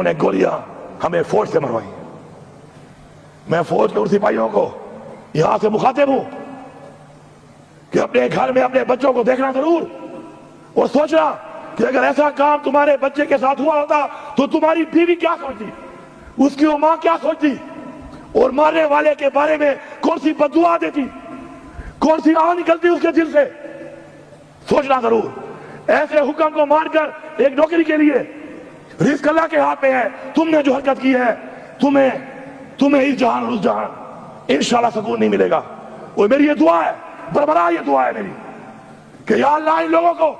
نے گولیاں ہمیں فوج سے مروائی. میں فوج کے ان سپاہیوں کو یہاں سے مخاطب ہوں کہ اپنے گھر میں اپنے بچوں کو دیکھنا ضرور اور سوچنا کہ اگر ایسا کام تمہارے بچے کے ساتھ ہوا ہوتا تو تمہاری بیوی کیا سوچتی, اس کی ماں کیا سوچتی, اور مارنے والے کے بارے میں کون سی بددعا دیتی, کون سی آہ نکلتی اس کے دل سے. سوچنا ضرور. ایسے حکم کو مان کر ایک نوکری کے لیے رزق اللہ کے ہاتھ میں ہے. تم نے جو حرکت کی ہے تمہیں اس جہان اور اس جہان انشاءاللہ سکون نہیں ملے گا. اور میری یہ دعا ہے, بربراہ یہ دعا ہے میری, کہ یا اللہ ان لوگوں کو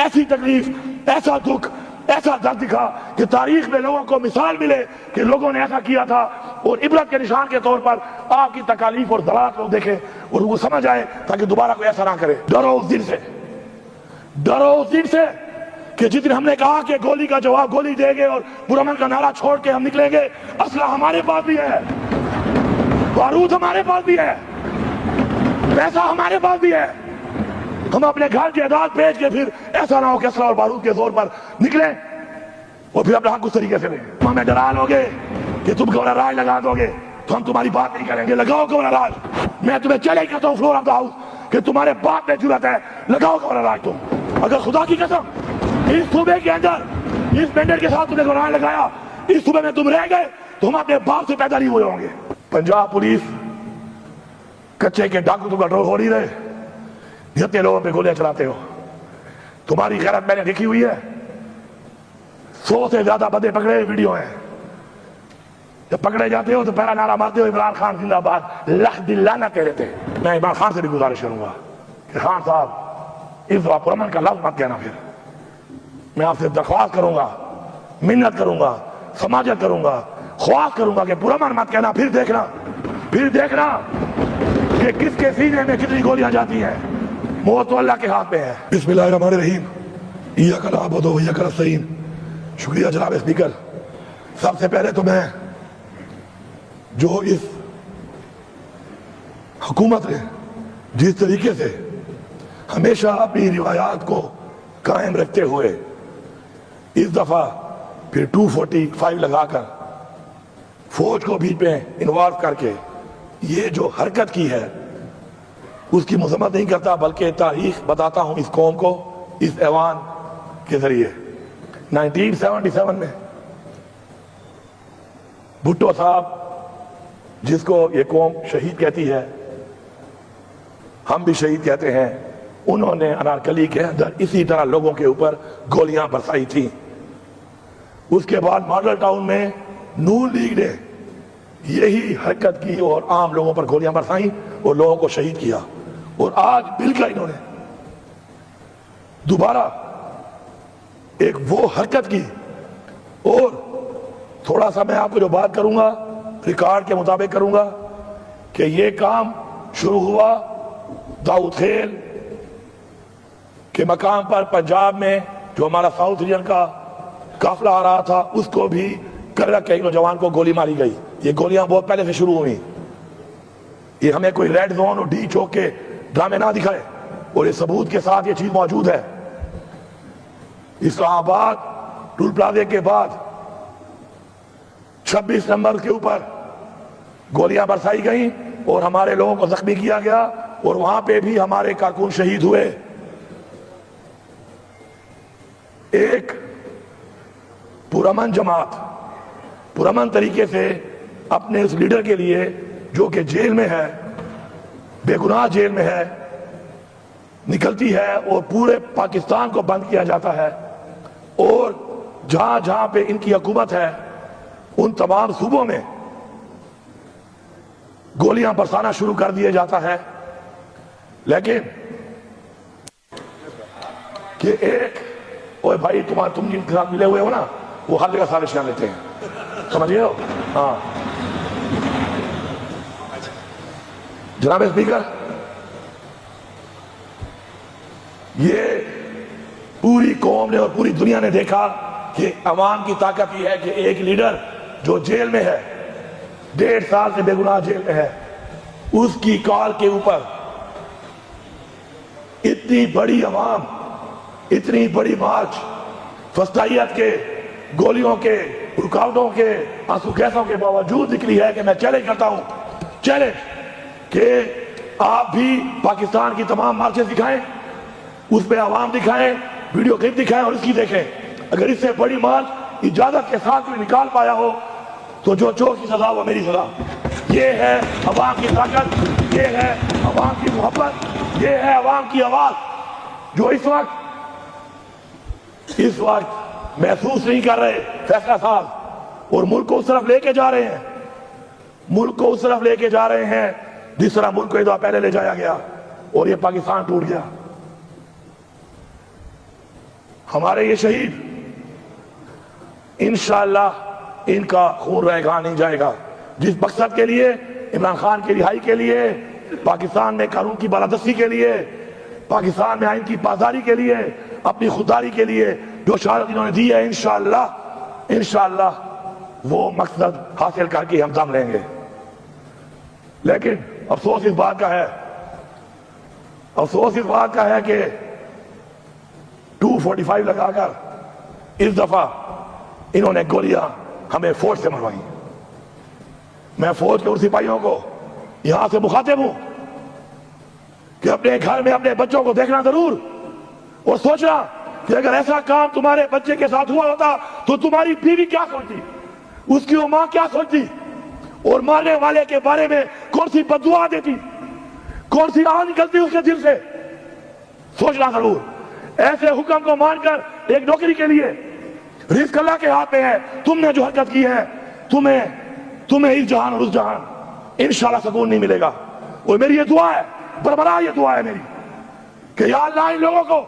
ایسی تکلیف, ایسا دکھ, ایسا درد دکھا کہ تاریخ میں لوگوں کو مثال ملے کہ لوگوں نے ایسا کیا تھا, اور عبرت کے نشان کے طور پر آپ کی تکالیف اور ضرورت لوگ دیکھیں اور وہ سمجھ آئے تاکہ دوبارہ کوئی ایسا نہ کرے. ڈرو اس دن سے, ڈرو اس دن سے کہ جس دن ہم نے کہا کہ گولی کا جواب گولی دیں گے اور پرامن کا نعرہ چھوڑ کے ہم نکلیں گے, اسلحہ ہمارے پاس بھی ہے, بارود ہمارے پاس بھی ہے, پیسہ ہمارے پاس بھی ہے. ہم اپنے گھر جائیداد بیچ کے پھر ایسا نہ ہو کہ اسلحہ اور بارود کے زور پر نکلیں اور پھر اپنا حق اس طریقے سے لیں. تم ہمیں ڈرا لو گے کہ تم گورنر راج لگا دو گے تو ہم تمہاری بات نہیں کریں گے. لگاؤ گورنر راج. میں تمہیں چیلنج کرتا ہوں فلور آف دا ہاؤس کہ تمہارے باپ میں جرأت ہے, لگاؤ گورنر راج. تم اگر خدا کی قسم اس صوبے کے اندر اس مینڈیٹ کے ساتھ تم نے گورنر راج لگایا, اس صوبے میں تم رہ گئے تو ہم اپنے باپ سے پیدا نہیں ہوئے ہوں گے. پنجاب پولیس کچے کے ڈاکو تم کنٹرول ہو نہیں رہے, جتنے لوگوں پہ گولیاں چلاتے ہو. تمہاری غیرت میں نے دیکھی ہوئی ہے. 100 سے زیادہ بندے پکڑے ویڈیو ہیں. جب پکڑے جاتے ہو تو پہلا نعرہ مارتے ہو عمران خان زندہ باد, لکھ دل لعنت کہہ دیتے. میں عمران خان سے بھی گزارش کروں گا کہ خان صاحب اس دفعہ پرامن کا لفظ مت کہنا. پھر میں آپ سے درخواست کروں گا, منت کروں گا, سماجت کروں گا, خواہش کروں گا کہ پرامن مت کہنا. پھر دیکھنا کہ کس کے سینے میں کتنی گولیاں جاتی ہیں. موت تو اللہ کے ہاتھ میں ہے. بسم اللہ الرحمن الرحیم. ایاک نعبد و ایاک نستعین. شکریہ جناب اسپیکر. سب سے پہلے تو میں جو اس حکومت نے جس طریقے سے ہمیشہ اپنی روایات کو قائم رکھتے ہوئے اس دفعہ پھر 245 لگا کر فوج کو بیچ میں انوالو کر کے یہ جو حرکت کی ہے اس کی مذمت نہیں کرتا, بلکہ تاریخ بتاتا ہوں اس قوم کو اس ایوان کے ذریعے. 1977 میں بھٹو صاحب, جس کو یہ قوم شہید کہتی ہے, ہم بھی شہید کہتے ہیں, انہوں نے انارکلی کے اندر اسی طرح لوگوں کے اوپر گولیاں برسائی تھیں. اس کے بعد ماڈل ٹاؤن میں نون لیگ نے یہی حرکت کی اور عام لوگوں پر گولیاں برسائیں اور لوگوں کو شہید کیا. اور آج مل کر انہوں نے دوبارہ ایک وہ حرکت کی. اور تھوڑا سا میں آپ کو جو بات کروں گا ریکارڈ کے مطابق کروں گا کہ یہ کام شروع ہوا داؤد خیل کے مقام پر پنجاب میں, جو ہمارا ساؤتھ ریجن کا قافلہ آ رہا تھا, اس کو بھی کرلا کے نوجوان کو گولی ماری گئی. یہ گولیاں بہت پہلے سے شروع ہوئی. یہ ہمیں کوئی ریڈ زون اور ڈی چوک کے ڈرامے نہ دکھائے, اور اس ثبوت کے ساتھ یہ چیز موجود ہے. اسلام آباد ٹول پلازے کے بعد 26 نمبر کے اوپر گولیاں برسائی گئیں اور ہمارے لوگوں کو زخمی کیا گیا, اور وہاں پہ بھی ہمارے کارکن شہید ہوئے. ایک پرامن جماعت پرامن طریقے سے اپنے اس لیڈر کے لیے جو کہ جیل میں ہے, بے گناہ جیل میں ہے, نکلتی ہے اور پورے پاکستان کو بند کیا جاتا ہے. اور جہاں جہاں پہ ان کی حکومت ہے ان تمام صوبوں میں گولیاں برسانا شروع کر دیا جاتا ہے. لیکن کہ ایک اوے بھائی تم جن کے ساتھ ملے ہوئے ہو نا, وہ ہر جگہ سازشیاں لیتے ہیں, سمجھے ہو؟ ہاں جناب اسپیکر, یہ پوری قوم نے اور پوری دنیا نے دیکھا کہ عوام کی طاقت یہ ہے کہ ایک لیڈر جو جیل میں ہے, 1.5 سال سے بے گناہ جیل میں ہے, اس کی کال کے اوپر اتنی بڑی عوام, اتنی بڑی مارچ, فسطائیت کے, گولیوں کے, رکاوٹوں کے آنسو گیسوں کے باوجود نکلی ہے کہ میں چیلنج کرتا ہوں، چیلنج کہ آپ بھی پاکستان کی تمام مارچز دکھائیں، اس پہ عوام دکھائیں، ویڈیو کلپ دکھائیں اور اس کی دیکھیں۔ اگر اس سے بڑی مارچ اجازت کے ساتھ بھی نکال پایا ہو تو جو چور کی سزا وہ میری سزا۔ یہ ہے عوام کی طاقت، یہ ہے عوام کی محبت، یہ ہے عوام کی آواز جو اس وقت محسوس نہیں کر رہے فیصلہ ساز، اور ملک کو اس طرف لے کے جا رہے ہیں، ملک کو اس طرف لے کے جا رہے ہیں جس طرح ملک کو ایک دفعہ پہلے لے جایا گیا اور یہ پاکستان ٹوٹ گیا۔ ہمارے یہ شہید انشاءاللہ ان کا خون رائے گاہ نہیں جائے گا۔ جس مقصد کے لیے، عمران خان کی رہائی کے لیے، پاکستان میں قانون کی بالادستی کے لیے، پاکستان میں آئین کی پاسداری کے لیے، اپنی خودداری کے لیے جو شہادت انہوں نے دی ہے، انشاءاللہ وہ مقصد حاصل کر کے ہم دم لیں گے۔ لیکن افسوس اس بات کا ہے کہ 245 لگا کر اس دفعہ انہوں نے گولیاں ہمیں فوج سے مروائی۔ میں فوج کے ان سپاہیوں کو یہاں سے مخاطب ہوں کہ اپنے گھر میں اپنے بچوں کو دیکھنا ضرور، اور سوچنا کہ اگر ایسا کام تمہارے بچے کے ساتھ ہوا ہوتا تو تمہاری بیوی کیا سوچتی، اس کی ماں کیا سوچتی، اور مارنے والے کے بارے میں کون سی بددعا دیتی، کون سی آہ نکلتی اس کے دل سے۔ سوچنا ضرور۔ ایسے حکم کو مان کر ایک نوکری کے لیے، رزق اللہ کے ہاتھ میں ہے، تم نے جو حرکت کی ہے تمہیں اس جہان اور اس جہان انشاءاللہ سکون نہیں ملے گا۔ اور میری یہ دعا ہے، بربراہ یہ دعا ہے میری، کہ یا اللہ ان لوگوں کو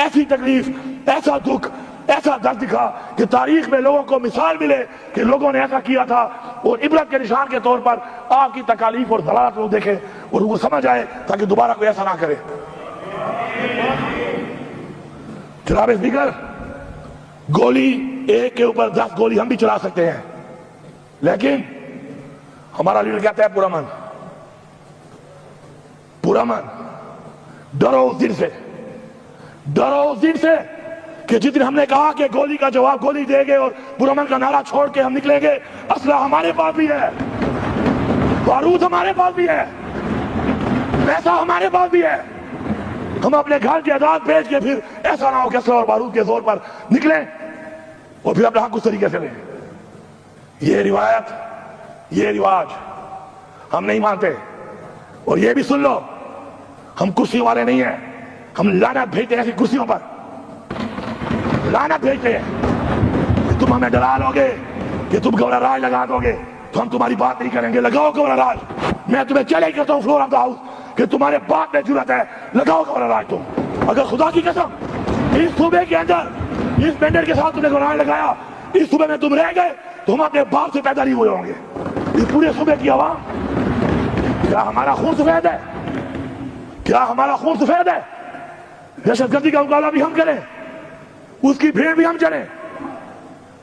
ایسی تکلیف، ایسا دکھ، ایسا درد دکھا کہ تاریخ میں لوگوں کو مثال ملے کہ لوگوں نے ایسا کیا تھا، اور عبرت کے نشان کے طور پر آپ کی تکالیف اور ضلالت لوگ دیکھیں اور وہ سمجھ آئے تاکہ دوبارہ کوئی ایسا نہ کرے۔ جناب اسپیکر، گولی ایک کے اوپر 10 گولی ہم بھی چلا سکتے ہیں، لیکن ہمارا لیڈر کہتا ہے پرامن، ڈرو اس دن سے، ڈرو اس دن سے کہ جس دن ہم نے کہا کہ گولی کا جواب گولی دیں گے اور پرامن کا نعرہ چھوڑ کے ہم نکلیں گے، اسلحہ ہمارے پاس بھی ہے، بارود ہمارے پاس بھی ہے، پیسہ ہمارے پاس بھی ہے۔ ہم اپنے گھر کی اعداد بیچ کے پھر ایسا نہ ہو کہ اسلحہ اور بارود کے زور پر نکلیں اور پھر اپنا حق اس طریقے سے لیں۔ یہ روایت، یہ رواج ہم نہیں مانتے۔ اور یہ بھی سن لو، ہم کرسی والے نہیں ہیں، ہم لعنت بھیجتے ہیں ایسی کرسیوں پر، لعنت بھیجتے ہیں کہ تم ہمیں ڈرا لو گے، کہ تم گورنر راج لگا دو گے تو ہم تمہاری بات نہیں کریں گے۔ لگاؤ گورنر راج، میں تمہیں چیلنج کرتا ہوں فلور آف دا ہاؤس کہ تمہارے باپ میں جرأت ہے، لگاؤ گورنر راج تم۔ اگر خدا کی قسم اس صوبے کے اندر اس مینڈیٹ کے ساتھ تم نے گورنر راج لگایا، اس صوبے میں تم رہ گئے تو ہم اپنے باپ سے پیدا نہیں ہوئے ہوں گے۔ اس پورے صوبے کی عوام، کیا ہمارا خون سفید ہے؟ کیا ہمارا خون سفید ہے؟ دہشت گردی کا مقابلہ بھی ہم کریں، اس کی بھیڑ بھی ہم چلیں،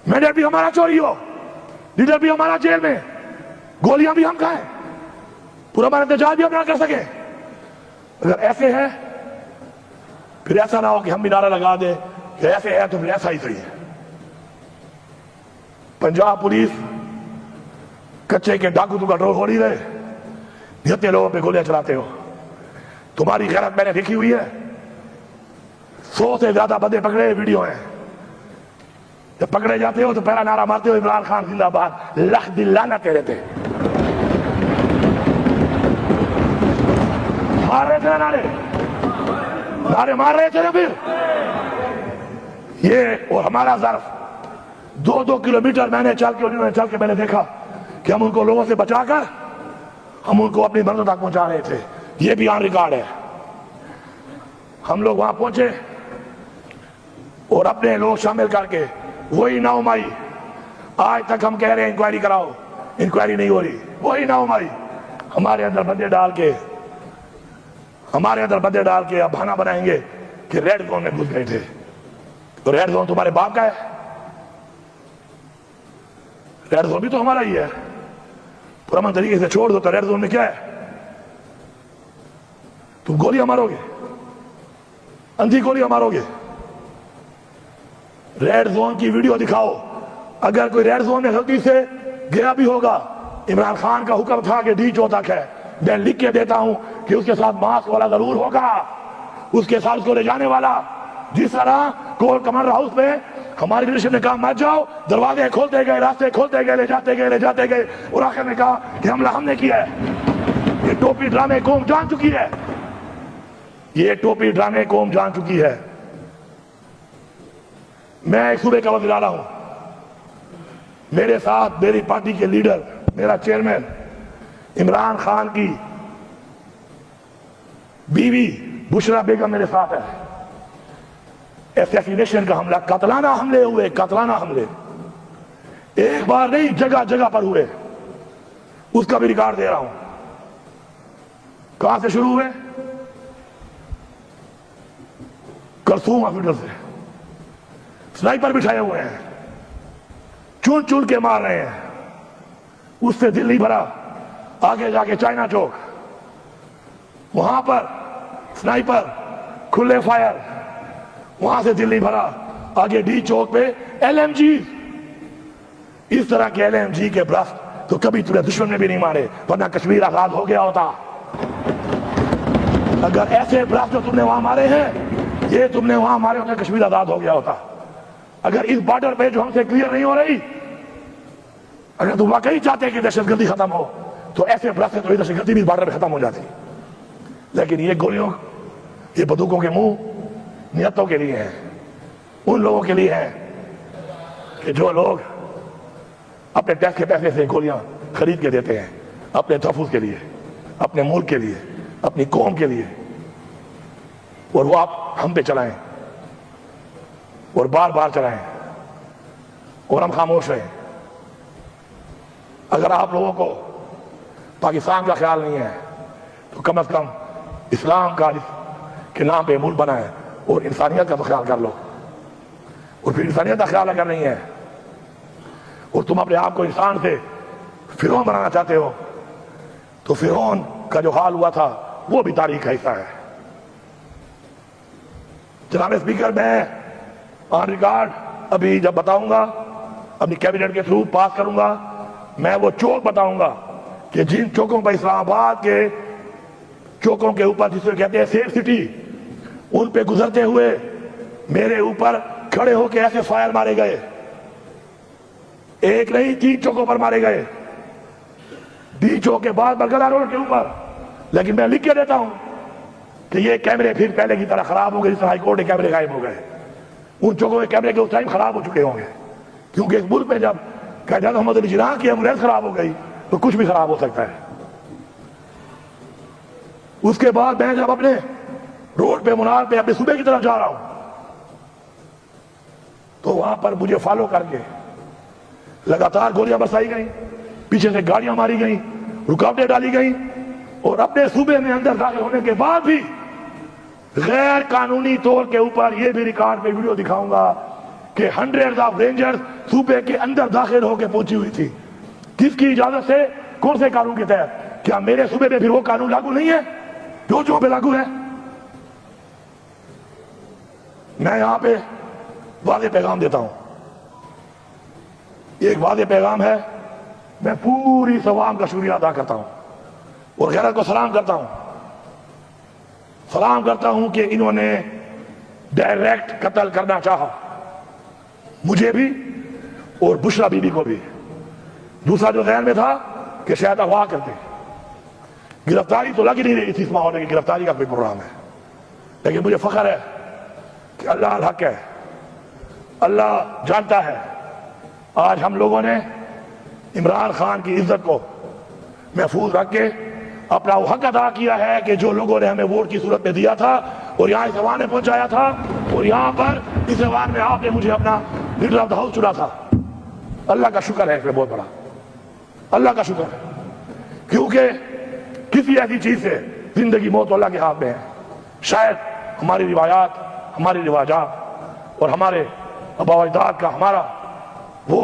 مینڈیٹ بھی ہمارا چوری ہو، لیڈر بھی ہمارا جیل میں، گولیاں بھی ہم کھائیں، پورا ہمارا احتجاج بھی ہم نہ کر سکیں؟ اگر ایسے ہے پھر ایسا نہ ہو کہ ہم بھی نعرہ لگا دیں کہ ایسے ہے تو پھر ایسا ہی صحیح ہے۔ پنجاب پولیس کچے کے ڈاکو تم کنٹرول ہو نہیں رہے، جتنے لوگوں پہ گولیاں چلاتے ہو۔ تمہاری غیرت میں نے دیکھی ہوئی ہے، 100 سے زیادہ بندے پکڑے ویڈیو ہیں، جب پکڑے جاتے ہو تو پہلا نعرہ مارتے ہو عمران خان زندہ باد، لکھ دل لعنت تیرے تھے، مار رہے تھے نعرے مار رہے تھے نا۔ پھر یہ اور ہمارا ظرف 2 کلومیٹر میں نے چل کے، انہوں نے چل کے، میں نے دیکھا کہ ہم ان کو لوگوں سے بچا کر ہم ان کو اپنی منزل تک پہنچا رہے تھے، یہ بھی آن ریکارڈ ہے۔ ہم لوگ وہاں پہنچے اور اپنے لوگ شامل کر کے وہی 9 مئی، آج تک ہم کہہ رہے ہیں انکوائری کراؤ، انکوائری نہیں ہو رہی، وہی 9 مئی ہمارے اندر بندے ڈال کے اب بہانہ بنائیں گے کہ ریڈ زون میں گھس گئے تھے۔ تو ریڈ زون تمہارے باپ کا ہے، ریڈ زون بھی تو ہمارا ہی ہے، پرامن طریقے سے چھوڑ دو تو ریڈ زون میں کیا ہے؟ تم گولیاں مارو گے، اندھی گولیاں مارو گے۔ ریڈ زون کی ویڈیو دکھاؤ، اگر کوئی ریڈ زون میں غلطی سے گیا بھی ہوگا، عمران خان کا حکم تھا کہ D4 تک ہے، میں لکھ کے دیتا ہوں کہ اس کے ساتھ ماسک والا ضرور ہوگا، اس کے ساتھ اس کو لے جانے والا. جس طرح کور کمانڈر ہاؤس میں ہماری لیڈرشپ نے کہا مت جاؤ، دروازے کھولتے گئے، راستے کھولتے گئے، لے جاتے گئے اور آخر میں کہا کہ حملہ ہم نے کیا ہے. یہ ٹوپی ڈرامے قوم جان چکی ہے، یہ ٹوپی ڈرامے قوم جان چکی ہے. میں ایک صوبے کا وزیر اعلیٰ ہوں، میرے ساتھ میری پارٹی کے لیڈر، میرا چیئرمین عمران خان کی بیوی بشرا بیگم میرے ساتھ ہے. ایسیسینیشن کا حملہ، قاتلانہ حملے ہوئے، قاتلانہ حملے ایک بار نہیں، جگہ جگہ پر ہوئے. اس کا بھی ریکارڈ دے رہا ہوں. کہاں سے شروع ہوئے؟ کلثوم ہاسپٹل سے. سنائپر بٹھائے ہوئے ہیں، چن چن کے مار رہے ہیں. اس سے دل نہیں بھرا، آگے جا کے چائنا چوک، وہاں پر سنائپر کھلے فائر، وہاں سے دل نہیں بھرا. آگے D چوک پہ LMG. اس طرح کے LMG کے برسٹ تو کبھی تمہیں دشمن نے بھی نہیں مارے، ورنہ کشمیر آزاد ہو گیا ہوتا. اگر ایسے برسٹ جو تم نے وہاں مارے ہیں، یہ تم نے وہاں مارے ہوتے، کشمیر آزاد ہو گیا ہوتا. اگر اس بارڈر پہ جو ہم سے کلیئر نہیں ہو رہی، اگر تم واقعی چاہتے کہ دہشت گردی ختم ہو، تو ایسے برسٹ سے تو دہشت گردی بھی اس بارڈر پہ ختم ہو جاتی. لیکن یہ گولیوں، یہ بندوقوں کے منہ نیتوں کے لیے ہیں، ان لوگوں کے لیے ہیں کہ جو لوگ اپنے ٹیکس کے پیسے سے گولیاں خرید کے دیتے ہیں، اپنے تحفظ کے لیے، اپنے ملک کے لیے، اپنی قوم کے لیے، اور وہ آپ ہم پہ چلائیں اور بار بار چلائیں اور ہم خاموش رہیں. اگر آپ لوگوں کو پاکستان کا خیال نہیں ہے تو کم از کم اسلام کا کے نام پہ ملک بنا ہے، اور انسانیت کا تو خیال کر لو. اور پھر انسانیت کا خیال اگر نہیں ہے اور تم اپنے آپ کو انسان سے فرعون بنانا چاہتے ہو، تو فرعون کا جو حال ہوا تھا وہ بھی تاریخ کا حصہ ہے. جناب اسپیکر، میں آن ریکارڈ ابھی جب بتاؤں گا، اپنی کیبنٹ کے تھرو پاس کروں گا، میں وہ چوک بتاؤں گا کہ جن چوکوں پر اسلام آباد کے چوکوں کے اوپر جس کو کہتے ہیں سیف سٹی، ان پہ گزرتے ہوئے میرے اوپر کھڑے ہو کے ایسے فائر مارے گئے. ایک نہیں، 3 چوکوں پر مارے گئے. D چوک کے بعد برگلا روڈ کے اوپر. لیکن میں لکھ کے دیتا ہوں کہ یہ کیمرے پھر پہلے کی طرح خراب ہو گئے، جس طرح ہائی کورٹ کے کیمرے غائب ہو گئے. ان چوکوں کے کیمرے کے اس ٹائم خراب ہو چکے ہوں گے، کیونکہ اس ملک میں جب قائد محمد علی جناح کی ایمبولینس خراب ہو گئی تو کچھ بھی خراب ہو سکتا ہے. اس کے بعد میں جب اپنے روڈ پہ منار پہ اپنے صوبے کی طرف جا رہا ہوں تو وہاں پر مجھے فالو کر کے لگاتار گولیاں برسائی گئیں، پیچھے سے گاڑیاں ماری گئیں، رکاوٹیں ڈالی گئیں، اور اپنے صوبے میں اندر داخل ہونے کے بعد بھی غیر قانونی طور کے اوپر یہ بھی ریکارڈ پہ ویڈیو دکھاؤں گا کہ ہنڈریڈ آف رینجرز صوبے کے اندر داخل ہو کے پہنچی ہوئی تھی. کس کی اجازت سے؟ کون سے قانون کے تحت؟ کیا میرے صوبے میں پھر وہ قانون لاگو نہیں ہے جو پہ لاگو ہے؟ میں یہاں پہ واضح پیغام دیتا ہوں. ایک واضح پیغام ہے، میں پوری عوام کا شکریہ ادا کرتا ہوں اور غیرت کو سلام کرتا ہوں کہ انہوں نے ڈائریکٹ قتل کرنا چاہا، مجھے بھی اور بشرا بی بی کو بھی. دوسرا جو ذہن میں تھا کہ شاید اغوا کرتے، گرفتاری تو لگ ہی نہیں رہی تھی اس ماحول کی گرفتاری کا کوئی پروگرام ہے. لیکن مجھے فخر ہے کہ اللہ الحق ہے، اللہ جانتا ہے. آج ہم لوگوں نے عمران خان کی عزت کو محفوظ رکھ کے اپنا وہ حق ادا کیا ہے کہ جو لوگوں نے ہمیں ووٹ کی صورت میں دیا تھا اور یہاں اس ایوان میں پہنچایا تھا، اور یہاں پر اس ایوان میں آپ نے مجھے اپنا لیڈر آف دا ہاؤس چنا تھا. اللہ کا شکر ہے، اس میں بہت بڑا اللہ کا شکر ہے، کیونکہ کسی ایسی چیز سے زندگی موت اللہ کے ہاتھ میں ہے. شاید ہماری روایات، ہماری رواجات اور ہمارے آباء و اجداد کا ہمارا وہ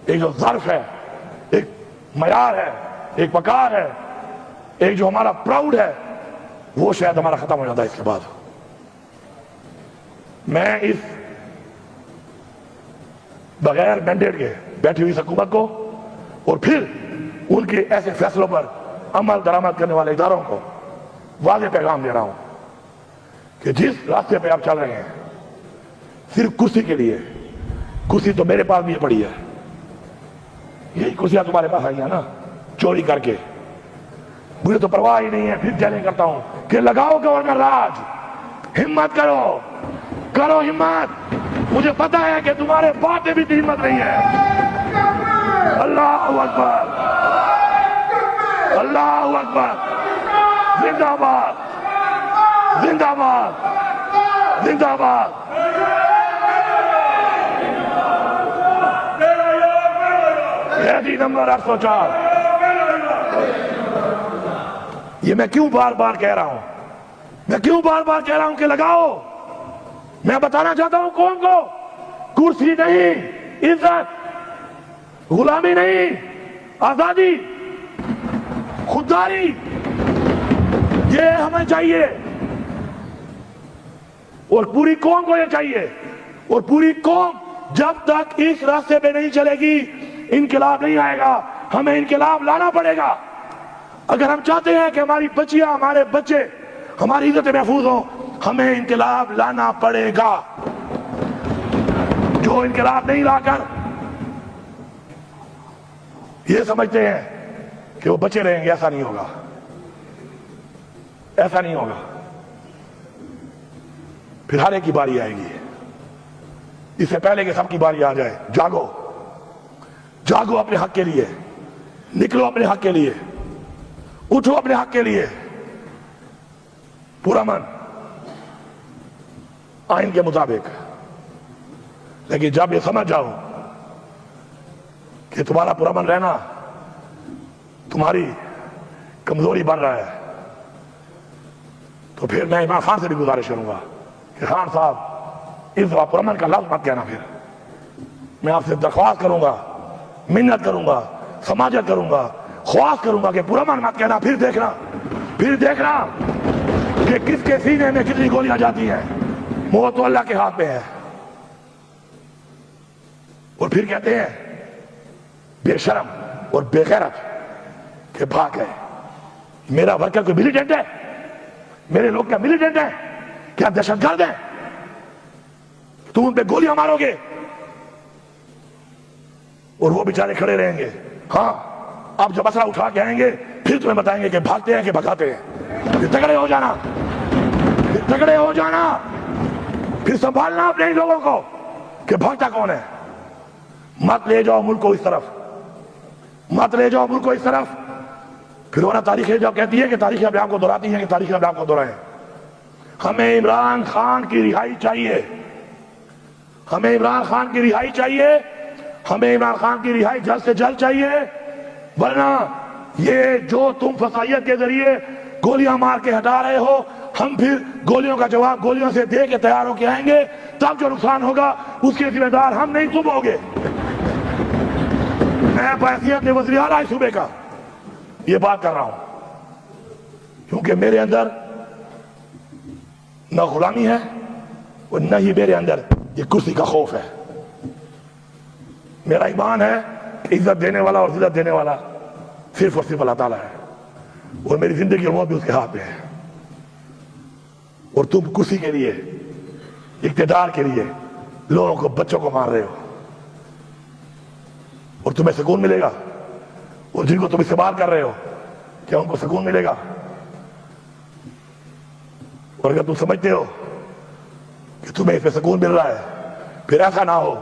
ایک جو ظرف ہے، ایک معیار ہے، ایک وقار ہے، ایک جو ہمارا پراؤڈ ہے، وہ شاید ہمارا ختم ہو جاتا ہے اس کے بعد. میں اس بغیر مینڈیٹ کے بیٹھی ہوئی حکومت کو اور پھر ان کے ایسے فیصلوں پر عمل درآمد کرنے والے اداروں کو واضح پیغام دے رہا ہوں کہ جس راستے پہ آپ چل رہے ہیں صرف کرسی کے لیے، کرسی تو میرے پاس بھی پڑی ہے، یہی کرسیاں تمہارے پاس آئی ہیں نا چوری کر کے، مجھے تو پرواہ ہی نہیں ہے، پھر چیلنج کرتا ہوں کہ لگاؤ گورنر راج، ہمت کرو، کرو ہمت، مجھے پتا ہے کہ تمہارے باپ میں بھی ہمت نہیں ہے۔ اللہ اکبر، اللہ اکبر، زندہ باد، زندہ باد، زندہ باد۔ قیدی نمبر 804۔ یہ میں کیوں بار بار کہہ رہا ہوں، میں کیوں بار بار کہہ رہا ہوں کہ لگاؤ؟ میں بتانا چاہتا ہوں قوم کو، کرسی نہیں، عزت، غلامی نہیں، آزادی، خودداری، یہ ہمیں چاہیے اور پوری قوم کو یہ چاہیے، اور پوری قوم جب تک اس راستے پہ نہیں چلے گی انقلاب نہیں آئے گا، ہمیں انقلاب لانا پڑے گا۔ اگر ہم چاہتے ہیں کہ ہماری بچیاں، ہمارے بچے، ہماری عزت محفوظ ہوں، ہمیں انقلاب لانا پڑے گا۔ جو انقلاب نہیں لا کر یہ سمجھتے ہیں کہ وہ بچے رہیں گے، ایسا نہیں ہوگا، ایسا نہیں ہوگا۔ پھر ہر ایک کی باری آئے گی، اس سے پہلے کہ سب کی باری آ جائے۔ جاگو، جاگو اپنے حق کے لیے، نکلو اپنے حق کے لیے، اٹھو اپنے حق کے لیے، پرامن آئین کے مطابق۔ لیکن جب یہ سمجھ جاؤ کہ تمہارا پرامن رہنا تمہاری کمزوری بن رہا ہے، تو پھر میں عمران خان سے بھی گزارش کروں گا کہ خان صاحب اس دفعہ پرامن کا لفظ مت کہنا۔ پھر میں آپ سے درخواست کروں گا، منت کروں گا، سماجت کروں گا، خواست کروں گا کہ پرامن مت کہنا۔ پھر دیکھنا کہ کس کے سینے میں کتنی گولیاں جاتی ہیں، موت تو اللہ کے ہاتھ میں ہے۔ اور پھر کہتے ہیں بے شرم اور بے غیرت کہ بھاگ گئے۔ میرا ورکر کوئی ملیٹنٹ ہے؟ میرے لوگ کیا ملیٹنٹ ہیں؟ کیا دہشت گرد ہیں؟ تم ان پہ گولیاں مارو گے اور وہ بیچارے کھڑے رہیں گے۔ ہاں، آپ جب مسئلہ اٹھا کے آئیں گے پھر تمہیں بتائیں گے کہ بھاگتے ہیں کہ بھگاتے ہیں۔ پھر تگڑے ہو جانا، پھر تگڑے ہو جانا، پھر سنبھالنا اپنے ہی لوگوں کو کہ بھاگتا کون ہے۔ مت لے جاؤ ملک کو اس طرف، مت لے جاؤ ملک کو اس طرف۔ پھر ورنہ تاریخ جو کہتی ہے کہ تاریخ اپنے آپ کو دہراتی ہے کہ تاریخ اپنے آپ کو دہرائیں۔ ہمیں عمران خان کی رہائی چاہیے، ہمیں عمران خان کی رہائی چاہیے، ہمیں عمران خان کی رہائی جلد سے جلد چاہیے، ورنہ یہ جو تم فسائیت کے ذریعے گولیاں مار کے ہٹا رہے ہو، ہم پھر گولیوں کا جواب گولیوں سے دے کے تیار ہو کے آئیں گے، تب جو نقصان ہوگا اس کے ذمہ دار ہم نہیں، تم ہوگے۔ میں بحیثیت وزیر اعلیٰ اس صوبے کا یہ بات کر رہا ہوں، کیونکہ میرے اندر نہ غلامی ہے اور نہ ہی میرے اندر یہ کرسی کا خوف ہے۔ میرا ایمان ہے کہ عزت دینے والا اور ذلت دینے والا صرف اور صرف اللہ تعالیٰ ہے، اور میری زندگی اور موت بھی اس کے ہاتھ میں ہے۔ اور تم کرسی کے لیے، اقتدار کے لیے لوگوں کو، بچوں کو مار رہے ہو، اور تمہیں سکون ملے گا؟ اور جن کو تم استعمال کر رہے ہو کیا ان کو سکون ملے گا؟ اور اگر تم سمجھتے ہو کہ تمہیں اس پہ سکون مل رہا ہے، پھر ایسا نہ ہو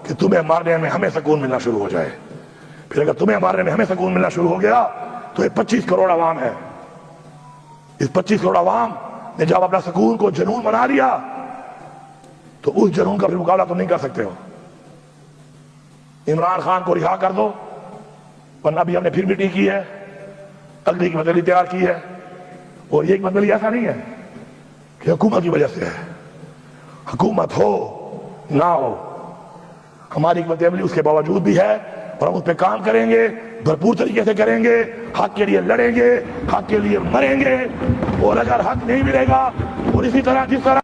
کہ تمہیں مارنے میں ہمیں سکون ملنا شروع ہو جائے۔ پھر اگر تمہیں مارنے میں ہمیں سکون ملنا شروع ہو گیا تو یہ 25 کروڑ عوام ہے، اس 25 کروڑ عوام نے جب اپنا سکون کو جنون بنا لیا تو اس جنون کا بھی مقابلہ تم نہیں کر سکتے ہو۔ عمران خان کو رہا کر دو، ورنہ بھی ہم نے پھر میٹنگ کی ہے، اگلی کی مدلی تیار کی ہے، اور یہ ایک مدلی ایسا نہیں ہے کہ حکومت کی وجہ سے ہے۔ حکومت ہو نہ ہو، ہماری حکمت عملی اس کے باوجود بھی ہے، اور ہم اس پہ کام کریں گے، بھرپور طریقے سے کریں گے، حق کے لیے لڑیں گے، حق کے لیے مریں گے، اور اگر حق نہیں ملے گا اور اسی طرح جس طرح